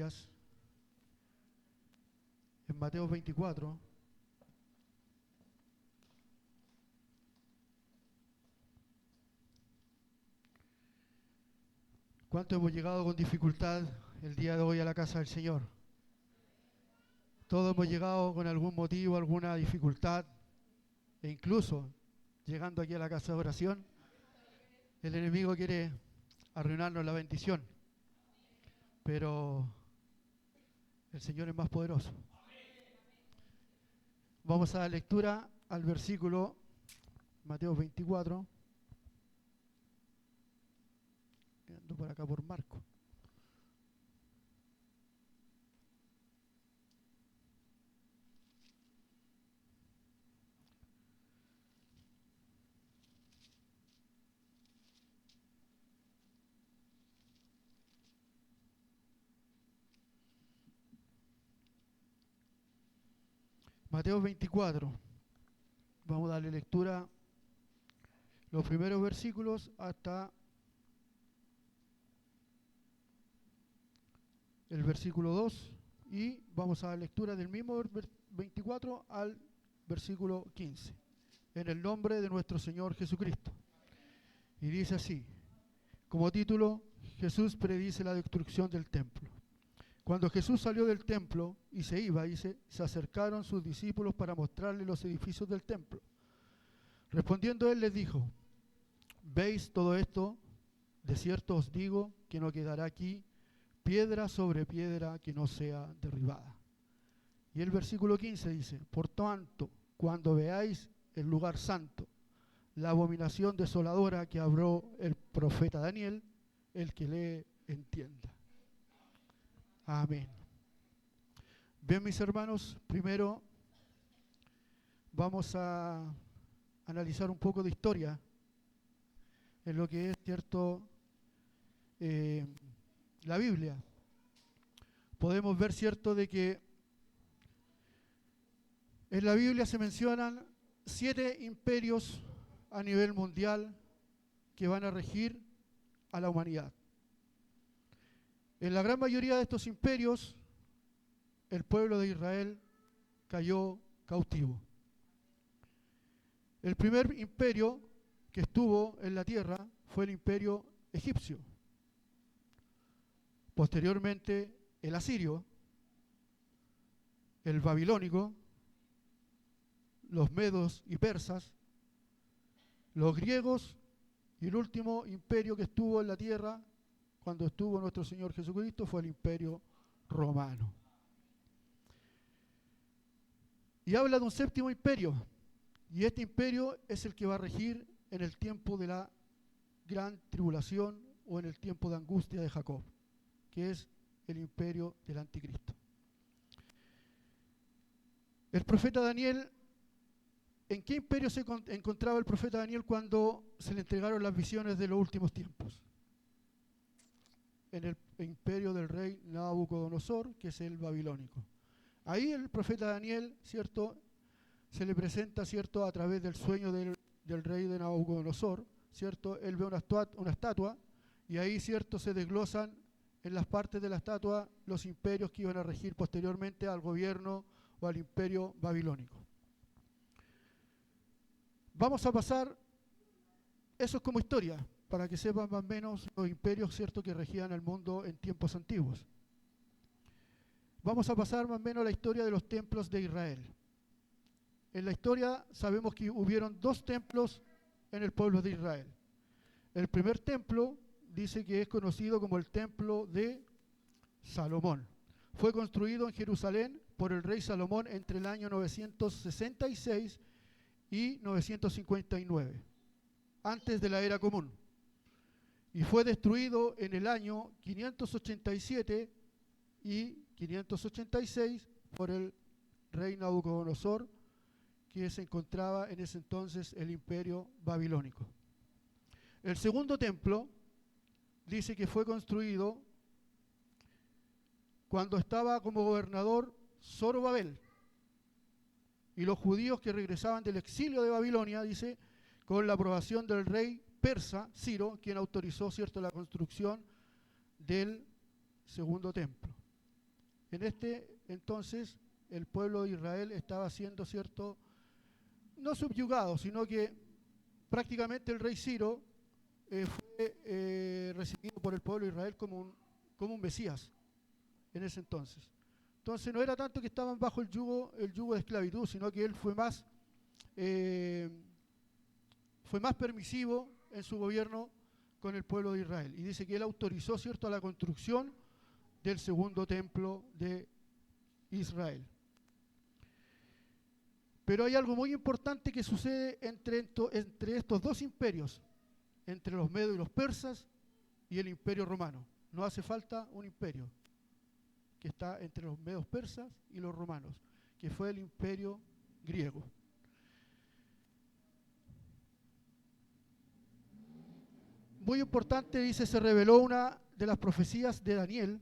Biblias en Mateo 24. ¿Cuánto hemos llegado con dificultad el día de hoy a la casa del Señor? Todos hemos llegado con algún motivo, alguna dificultad, e incluso llegando aquí a la casa de oración, el enemigo quiere arruinarnos la bendición, pero el Señor es más poderoso. Vamos a dar lectura al versículo Mateo 24. Ando por acá por Marco. Mateo 24. Vamos a darle lectura los primeros versículos hasta el versículo 2 y vamos a dar lectura del mismo 24 al versículo 15. En el nombre de nuestro Señor Jesucristo. Y dice así, como título, Jesús predice la destrucción del templo. Cuando Jesús salió del templo y se iba, dice, se acercaron sus discípulos para mostrarle los edificios del templo. Respondiendo él les dijo, ¿veis todo esto? De cierto os digo que no quedará aquí piedra sobre piedra que no sea derribada. Y el versículo 15 dice, por tanto, cuando veáis el lugar santo, la abominación desoladora que habló el profeta Daniel, el que lee entienda. Amén. Bien, mis hermanos, primero vamos a analizar un poco de historia en lo que es cierto la Biblia. Podemos ver cierto de que en la Biblia se mencionan 7 imperios a nivel mundial que van a regir a la humanidad. En la gran mayoría de estos imperios, el pueblo de Israel cayó cautivo. El primer imperio que estuvo en la tierra fue el imperio egipcio. Posteriormente, el asirio, el babilónico, los medos y persas, los griegos y el último imperio que estuvo en la tierra cuando estuvo nuestro Señor Jesucristo fue el imperio romano. Y habla de un séptimo imperio, y este imperio es el que va a regir en el tiempo de la gran tribulación o en el tiempo de angustia de Jacob, que es el imperio del anticristo. El profeta Daniel, ¿en qué imperio se encontraba el profeta Daniel cuando se le entregaron las visiones de los últimos tiempos? En el imperio del rey Nabucodonosor, que es el babilónico. Ahí el profeta Daniel, ¿cierto?, se le presenta, ¿cierto?, a través del sueño del rey de Nabucodonosor, ¿cierto? Él ve una estatua y ahí, ¿cierto?, se desglosan en las partes de la estatua los imperios que iban a regir posteriormente al gobierno o al imperio babilónico. Vamos a pasar, eso es como historia, para que sepan más o menos los imperios, ¿cierto?, que regían el mundo en tiempos antiguos. Vamos a pasar más o menos a la historia de los templos de Israel. En la historia sabemos que hubieron 2 templos en el pueblo de Israel. El primer templo dice que es conocido como el templo de Salomón. Fue construido en Jerusalén por el rey Salomón entre el año 966 y 959, antes de la era común. Y fue destruido en el año 587 y 586 por el rey Nabucodonosor, que se encontraba en ese entonces el imperio babilónico. El segundo templo dice que fue construido cuando estaba como gobernador Zorobabel, y los judíos que regresaban del exilio de Babilonia, dice, con la aprobación del rey persa Ciro, quien autorizó, ¿cierto?, la construcción del segundo templo. En este entonces el pueblo de Israel estaba siendo, ¿cierto?, no subyugado, sino que prácticamente el rey Ciro fue recibido por el pueblo de Israel como un Mesías en ese entonces. Entonces no era tanto que estaban bajo el yugo de esclavitud, sino que él fue más permisivo en su gobierno con el pueblo de Israel. Y dice que él autorizó, ¿cierto?, la construcción del segundo templo de Israel. Pero hay algo muy importante que sucede entre estos dos imperios, entre los medos y los persas y el imperio romano. No hace falta un imperio que está entre los medos persas y los romanos, que fue el imperio griego. Muy importante, dice, se reveló una de las profecías de Daniel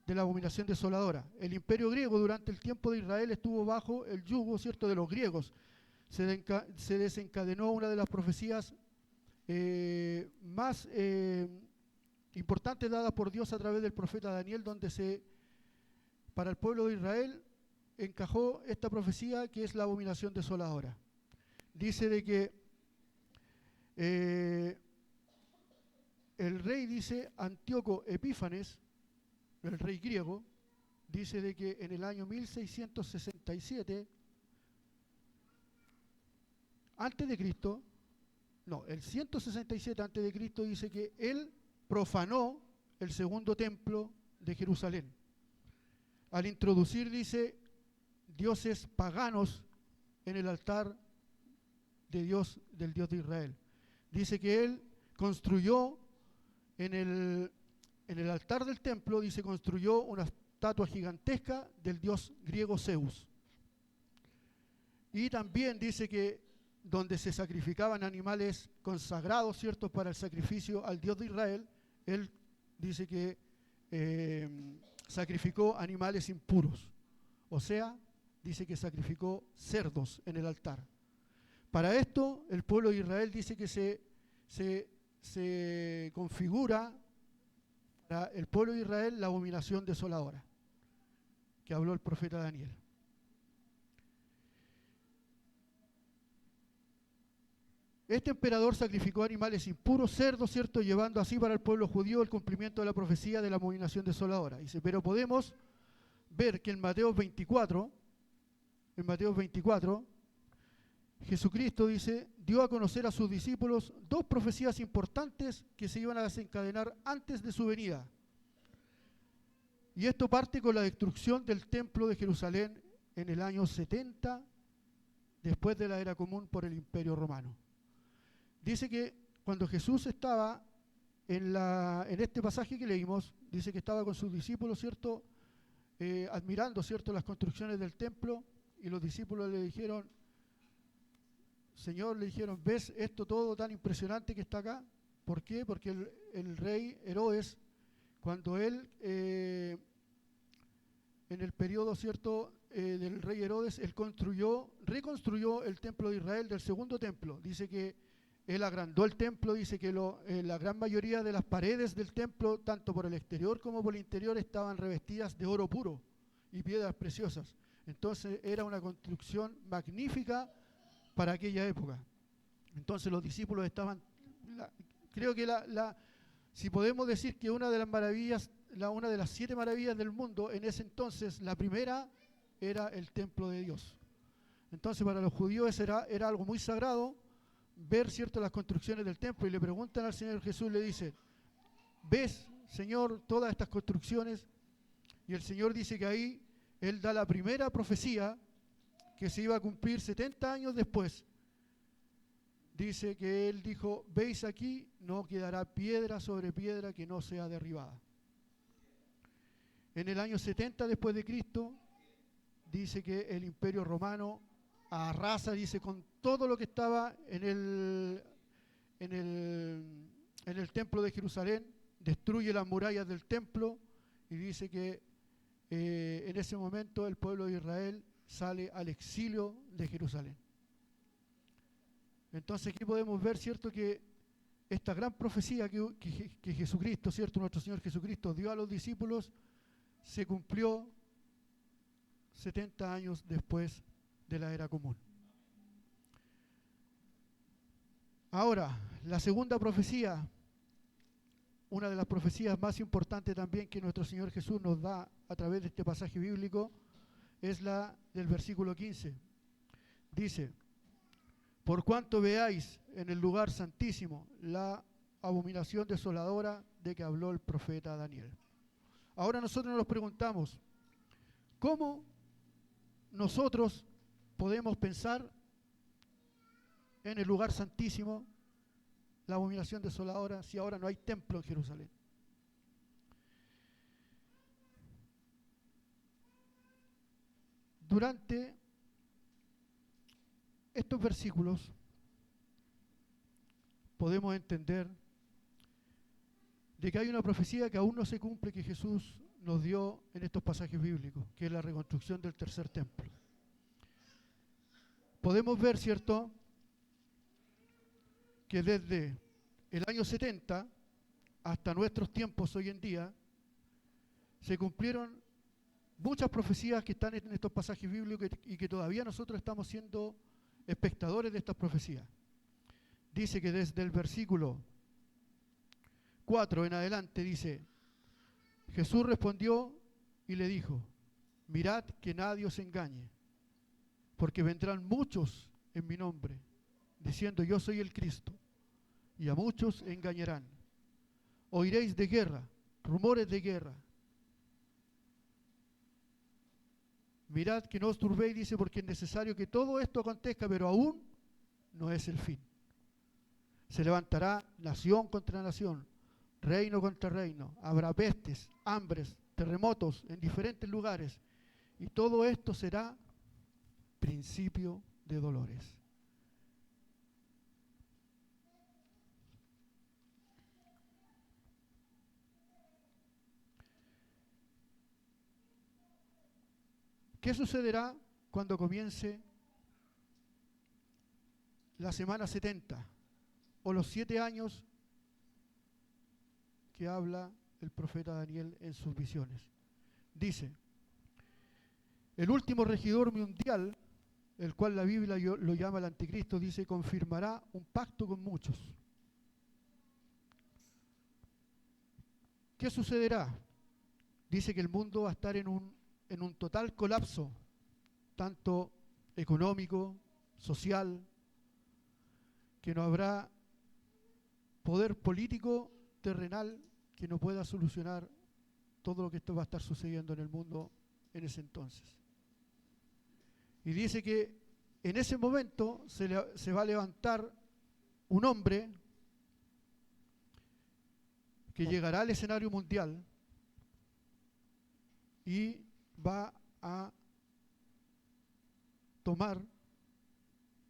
de la abominación desoladora. El imperio griego durante el tiempo de Israel estuvo bajo el yugo, ¿cierto?, de los griegos. Se desencadenó una de las profecías más importantes dadas por Dios a través del profeta Daniel, donde para el pueblo de Israel encajó esta profecía que es la abominación desoladora. Dice de que el rey, dice, Antíoco Epífanes, el rey griego, dice de que en el año 1667 antes de Cristo, no, el 167 antes de Cristo, dice que él profanó el segundo templo de Jerusalén al introducir, dice, dioses paganos en el altar del Dios de Israel. Dice que él construyó en el altar del templo, dice, construyó una estatua gigantesca del dios griego Zeus. Y también dice que donde se sacrificaban animales consagrados, ¿cierto?, para el sacrificio al Dios de Israel, él dice que sacrificó animales impuros. O sea, dice que sacrificó cerdos en el altar. Para esto, el pueblo de Israel dice que se configura para el pueblo de Israel la abominación desoladora, que habló el profeta Daniel. Este emperador sacrificó animales impuros, cerdos, ¿cierto?, llevando así para el pueblo judío el cumplimiento de la profecía de la abominación desoladora. Dice, pero podemos ver que en Mateo 24, Jesucristo, dice, dio a conocer a sus discípulos dos profecías importantes que se iban a desencadenar antes de su venida. Y esto parte con la destrucción del templo de Jerusalén en el año 70 después de la era común por el Imperio Romano. Dice que cuando Jesús estaba en este pasaje que leímos, dice que estaba con sus discípulos, ¿cierto?, admirando, ¿cierto?, las construcciones del templo, y los discípulos le dijeron, Señor, le dijeron, ¿ves esto todo tan impresionante que está acá? ¿Por qué? Porque el rey Herodes, cuando él, en el periodo, ¿cierto?, del rey Herodes, él reconstruyó el templo de Israel del segundo templo. Dice que él agrandó el templo, dice que la gran mayoría de las paredes del templo, tanto por el exterior como por el interior, estaban revestidas de oro puro y piedras preciosas. Entonces era una construcción magnífica para aquella época. Entonces los discípulos estaban, creo que si podemos decir que una de las maravillas, una de las 7 maravillas del mundo en ese entonces, la primera era el templo de Dios. Entonces para los judíos era algo muy sagrado ver, ¿cierto?, las construcciones del templo, y le preguntan al Señor Jesús, le dicen, ¿ves, Señor, todas estas construcciones? Y el Señor dice que ahí Él da la primera profecía que se iba a cumplir 70 años después. Dice que Él dijo, veis aquí, no quedará piedra sobre piedra que no sea derribada. En el año 70 después de Cristo, dice que el Imperio Romano arrasa, dice, con todo lo que estaba en el templo de Jerusalén, destruye las murallas del templo, y dice que en ese momento el pueblo de Israel sale al exilio de Jerusalén. Entonces aquí podemos ver, ¿cierto?, que esta gran profecía que Jesucristo, ¿cierto?, nuestro Señor Jesucristo dio a los discípulos, se cumplió 70 años después de la era común. Ahora, la segunda profecía, una de las profecías más importantes también que nuestro Señor Jesús nos da a través de este pasaje bíblico, es la del versículo 15. Dice: por cuanto veáis en el lugar santísimo la abominación desoladora de que habló el profeta Daniel. Ahora nosotros nos preguntamos, ¿cómo nosotros podemos pensar en el lugar santísimo la abominación desoladora si ahora no hay templo en Jerusalén? Durante estos versículos podemos entender de que hay una profecía que aún no se cumple, que Jesús nos dio en estos pasajes bíblicos, que es la reconstrucción del tercer templo. Podemos ver, ¿cierto?, que desde el año 70 hasta nuestros tiempos hoy en día se cumplieron muchas profecías que están en estos pasajes bíblicos y que todavía nosotros estamos siendo espectadores de estas profecías. Dice que desde el versículo 4 en adelante dice: Jesús respondió y le dijo: mirad que nadie os engañe, porque vendrán muchos en mi nombre, diciendo yo soy el Cristo, y a muchos engañarán. Oiréis de guerra, rumores de guerra. Mirad que no os turbéis, dice, porque es necesario que todo esto acontezca, pero aún no es el fin. Se levantará nación contra nación, reino contra reino, habrá pestes, hambres, terremotos en diferentes lugares, y todo esto será principio de dolores. ¿Qué sucederá cuando comience la semana 70 o los 7 años que habla el profeta Daniel en sus visiones? Dice: el último regidor mundial, el cual la Biblia lo llama el anticristo, dice, confirmará un pacto con muchos. ¿Qué sucederá? Dice que el mundo va a estar en un total colapso, tanto económico, social, que no habrá poder político terrenal que no pueda solucionar todo lo que esto va a estar sucediendo en el mundo en ese entonces. Y dice que en ese momento se va a levantar un hombre que llegará al escenario mundial y va a tomar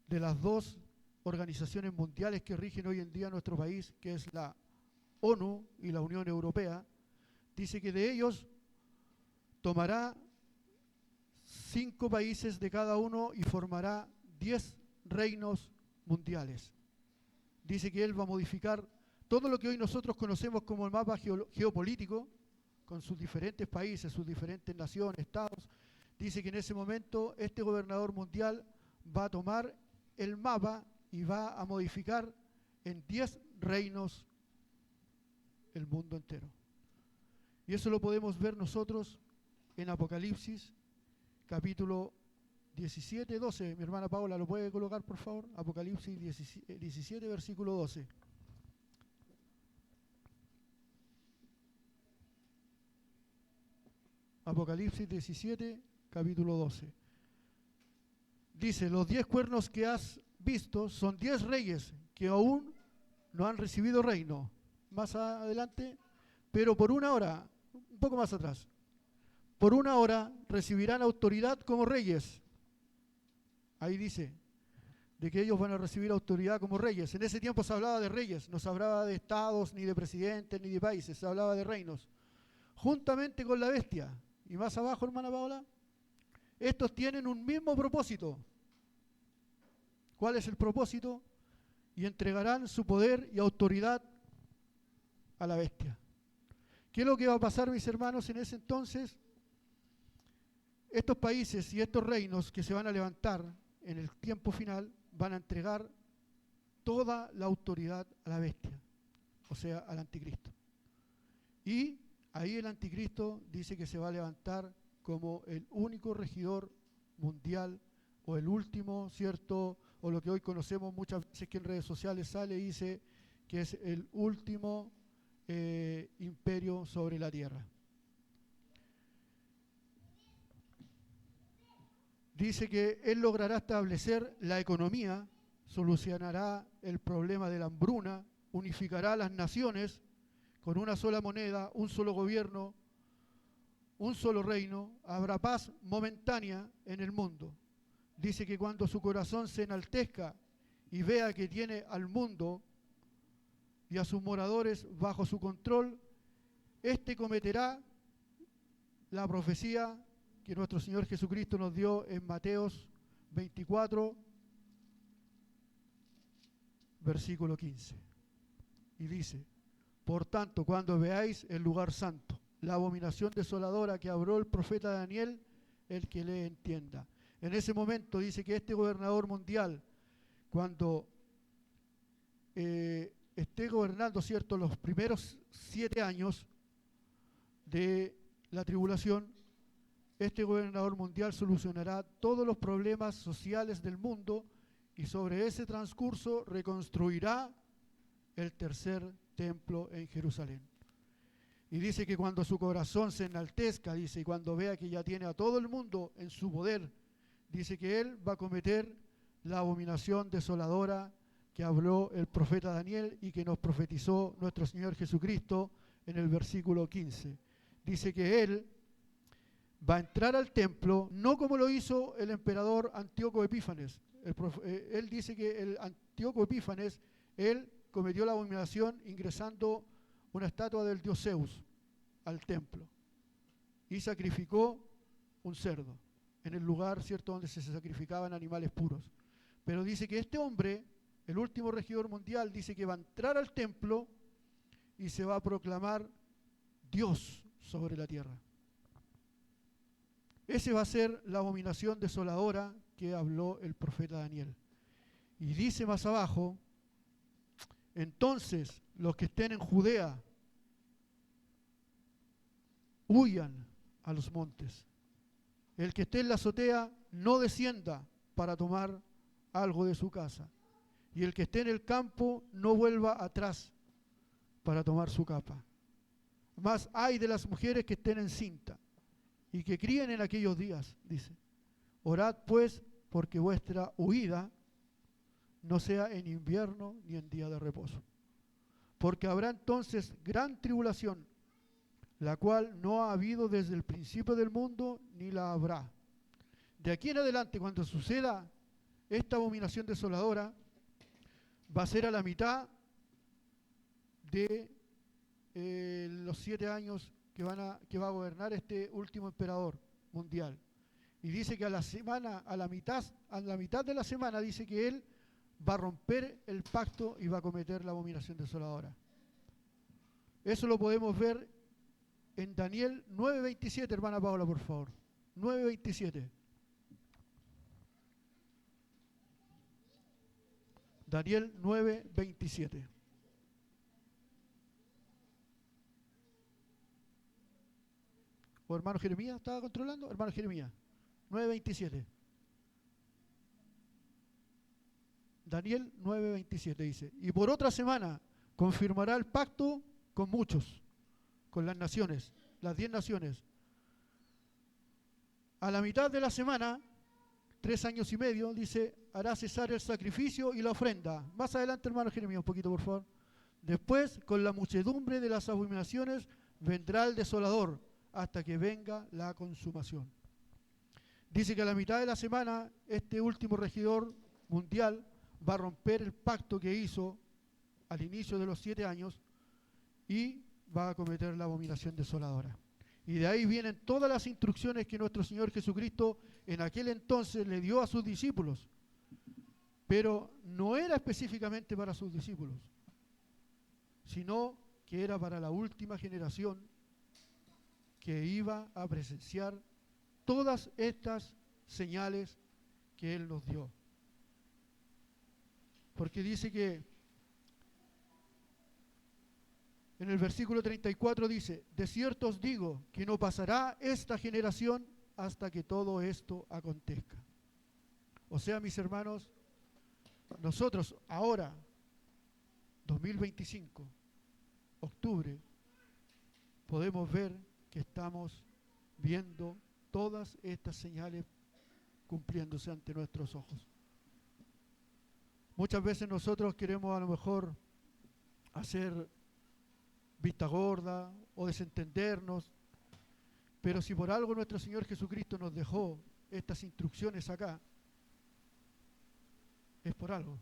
de las dos organizaciones mundiales que rigen hoy en día nuestro país, que es la ONU y la Unión Europea. Dice que de ellos tomará 5 países de cada uno y formará 10 reinos mundiales. Dice que él va a modificar todo lo que hoy nosotros conocemos como el mapa geopolítico, con sus diferentes países, sus diferentes naciones, estados. Dice que en ese momento este gobernador mundial va a tomar el mapa y va a modificar en 10 reinos el mundo entero. Y eso lo podemos ver nosotros en Apocalipsis, capítulo 17, 12. Mi hermana Paula, ¿lo puede colocar, por favor? Apocalipsis 17, versículo 12. Apocalipsis 17, capítulo 12. Dice: los 10 cuernos que has visto son 10 reyes que aún no han recibido reino. Más adelante, pero por una hora, un poco más atrás, por una hora recibirán autoridad como reyes. Ahí dice de que ellos van a recibir autoridad como reyes. En ese tiempo se hablaba de reyes, no se hablaba de estados, ni de presidentes, ni de países, se hablaba de reinos. Juntamente con la bestia. Y más abajo, hermana Paola, estos tienen un mismo propósito. ¿Cuál es el propósito? Y entregarán su poder y autoridad a la bestia. ¿Qué es lo que va a pasar, mis hermanos, en ese entonces? estos países y estos reinos que se van a levantar en el tiempo final van a entregar toda la autoridad a la bestia, o sea, al anticristo. Y ahí el anticristo dice que se va a levantar como el único regidor mundial o el último, ¿cierto? O lo que hoy conocemos muchas veces que en redes sociales sale y dice que es el último imperio sobre la tierra. Dice que él logrará establecer la economía, solucionará el problema de la hambruna, unificará las naciones con una sola moneda, un solo gobierno, un solo reino, habrá paz momentánea en el mundo. Dice que cuando su corazón se enaltezca y vea que tiene al mundo y a sus moradores bajo su control, éste cometerá la profecía que nuestro Señor Jesucristo nos dio en Mateos 24, versículo 15. Y dice: por tanto, cuando veáis el lugar santo, la abominación desoladora que habló el profeta Daniel, el que le entienda. En ese momento dice que este gobernador mundial, cuando esté gobernando, ¿cierto?, los primeros 7 años de la tribulación, este gobernador mundial solucionará todos los problemas sociales del mundo y sobre ese transcurso reconstruirá el tercer templo en Jerusalén. Y dice que cuando su corazón se enaltezca, dice, y cuando vea que ya tiene a todo el mundo en su poder, dice que él va a cometer la abominación desoladora que habló el profeta Daniel y que nos profetizó nuestro Señor Jesucristo en el versículo 15. Dice que él va a entrar al templo, no como lo hizo el emperador Antíoco Epífanes. Él dice que el Antíoco Epífanes, él cometió la abominación ingresando una estatua del dios Zeus al templo y sacrificó un cerdo en el lugar, ¿cierto?, donde se sacrificaban animales puros. Pero dice que este hombre, el último regidor mundial, dice que va a entrar al templo y se va a proclamar Dios sobre la tierra. Ese va a ser la abominación desoladora que habló el profeta Daniel. Y dice más abajo: entonces los que estén en Judea huyan a los montes. El que esté en la azotea no descienda para tomar algo de su casa. Y el que esté en el campo no vuelva atrás para tomar su capa. Mas hay de las mujeres que estén encinta y que críen en aquellos días, dice. Orad pues porque vuestra huida no sea en invierno ni en día de reposo. Porque habrá entonces gran tribulación, la cual no ha habido desde el principio del mundo ni la habrá. De aquí en adelante, cuando suceda esta abominación desoladora, va a ser a la mitad de los 7 años que va a gobernar este último emperador mundial. Y dice que a la mitad de la semana, dice que él va a romper el pacto y va a cometer la abominación desoladora. Eso lo podemos ver en Daniel 9:27, hermana Paola, por favor. 9:27. Daniel 9:27. ¿O hermano Jeremías estaba controlando? Hermano Jeremías, 9:27. Daniel 9:27 dice: y por otra semana confirmará el pacto con muchos, con las naciones, las 10 naciones. A la mitad de la semana, 3 años y medio, dice, hará cesar el sacrificio y la ofrenda. Más adelante, hermano Jeremías, un poquito, por favor. Después, con la muchedumbre de las abominaciones, vendrá el desolador, hasta que venga la consumación. Dice que a la mitad de la semana, este último regidor mundial va a romper el pacto que hizo al inicio de los 7 años y va a cometer la abominación desoladora. Y de ahí vienen todas las instrucciones que nuestro Señor Jesucristo en aquel entonces le dio a sus discípulos. Pero no era específicamente para sus discípulos, sino que era para la última generación que iba a presenciar todas estas señales que Él nos dio. Porque dice que en el versículo 34 dice, de cierto os digo que no pasará esta generación hasta que todo esto acontezca. O sea, mis hermanos, nosotros ahora, 2025, octubre, podemos ver que estamos viendo todas estas señales cumpliéndose ante nuestros ojos. Muchas veces nosotros queremos a lo mejor hacer vista gorda o desentendernos, pero si por algo nuestro Señor Jesucristo nos dejó estas instrucciones acá, es por algo.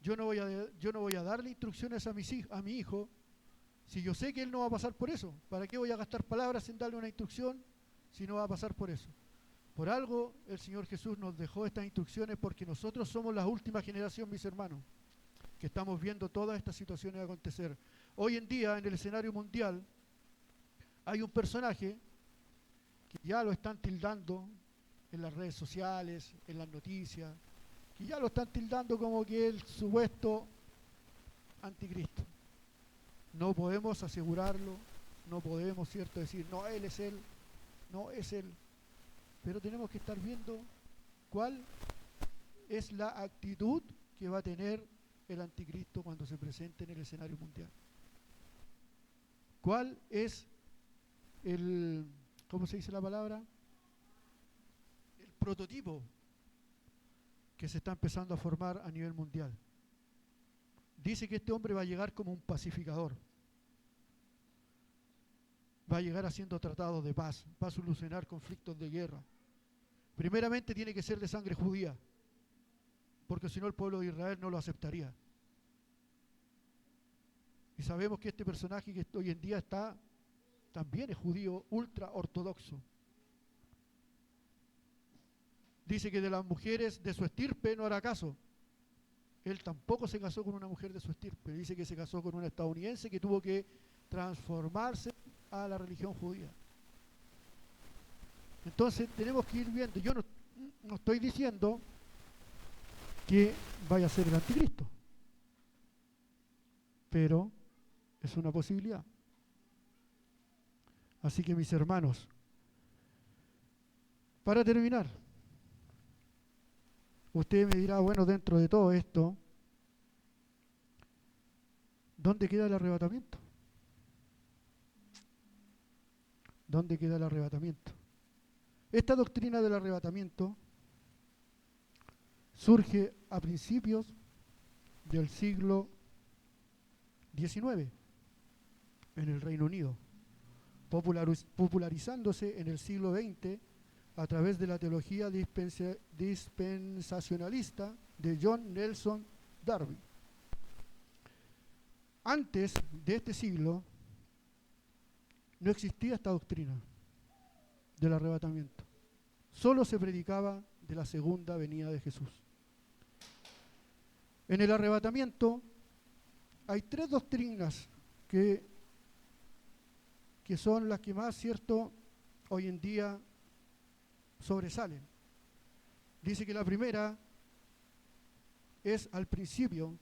Yo no voy a darle instrucciones a mi hijo si yo sé que él no va a pasar por eso. ¿Para qué voy a gastar palabras en darle una instrucción si no va a pasar por eso? Por algo el Señor Jesús nos dejó estas instrucciones, porque nosotros somos la última generación, mis hermanos, que estamos viendo todas estas situaciones acontecer. Hoy en día, en el escenario mundial, hay un personaje que ya lo están tildando en las redes sociales, en las noticias, que ya lo están tildando como que es el supuesto anticristo. No podemos asegurarlo, no podemos, ¿cierto?, decir, no, él es él, no es él. Pero tenemos que estar viendo cuál es la actitud que va a tener el anticristo cuando se presente en el escenario mundial. ¿Cuál es el, ¿cómo se dice la palabra? El prototipo que se está empezando a formar a nivel mundial. Dice que este hombre va a llegar como un pacificador. Va a llegar haciendo tratados de paz, va a solucionar conflictos de guerra. Primeramente tiene que ser de sangre judía, porque si no el pueblo de Israel no lo aceptaría. Y sabemos que este personaje que hoy en día también es judío ultra ortodoxo. Dice que de las mujeres de su estirpe no hará caso. Él tampoco se casó con una mujer de su estirpe. Dice que se casó con una estadounidense que tuvo que transformarse a la religión judía. Entonces tenemos que ir viendo. Yo no estoy diciendo que vaya a ser el anticristo, pero es una posibilidad. Así que, mis hermanos, para terminar, usted me dirá, bueno, dentro de todo esto, ¿dónde queda el arrebatamiento? ¿Dónde queda el arrebatamiento? Esta doctrina del arrebatamiento surge a principios del siglo XIX en el Reino Unido, popularizándose en el siglo XX a través de la teología dispensacionalista de John Nelson Darby. Antes de este siglo no existía esta doctrina del arrebatamiento. Solo se predicaba de la segunda venida de Jesús. En el arrebatamiento hay tres doctrinas que son las que más, cierto, hoy en día sobresalen. Dice que la primera es al principio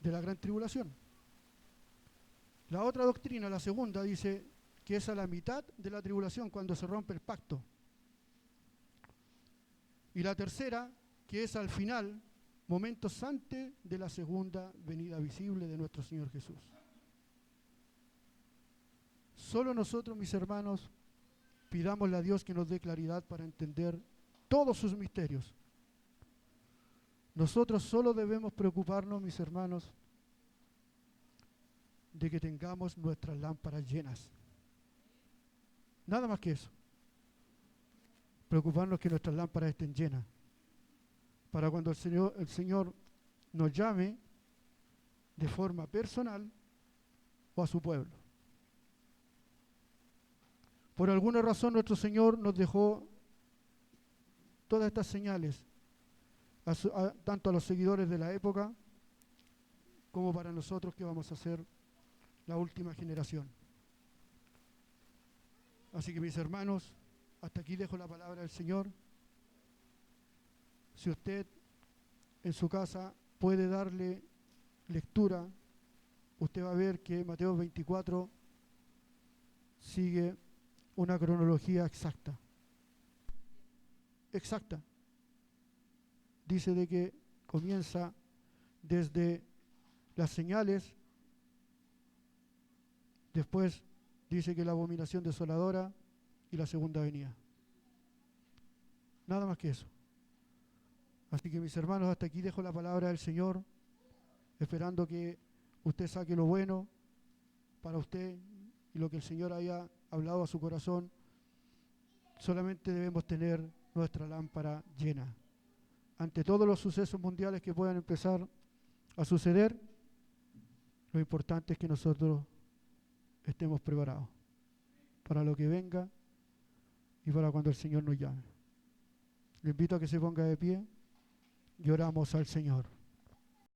de la gran tribulación. La otra doctrina, la segunda, dice que es a la mitad de la tribulación, cuando se rompe el pacto. Y la tercera, que es al final, momentos antes de la segunda venida visible de nuestro Señor Jesús. Solo nosotros, mis hermanos, pidámosle a Dios que nos dé claridad para entender todos sus misterios. Nosotros solo debemos preocuparnos, mis hermanos, de que tengamos nuestras lámparas llenas. Nada más que eso. Preocuparnos que nuestras lámparas estén llenas, para cuando el Señor nos llame de forma personal o a su pueblo. Por alguna razón nuestro Señor nos dejó todas estas señales, tanto a los seguidores de la época como para nosotros que vamos a ser la última generación. Así que, mis hermanos, Hasta aquí dejo la palabra del Señor. Si usted en su casa puede darle lectura, usted va a ver que Mateo 24 sigue una cronología exacta. Exacta. Dice de que comienza desde las señales, después dice que la abominación desoladora y la segunda venida. Nada más que eso. Así que mis hermanos, hasta aquí dejo la palabra del Señor, esperando que usted saque lo bueno para usted y lo que el Señor haya hablado a su corazón. Solamente debemos tener nuestra lámpara llena. Ante todos los sucesos mundiales que puedan empezar a suceder, lo importante es que nosotros estemos preparados para lo que venga y para cuando el Señor nos llame. Le invito a que se ponga de pie y oramos al Señor.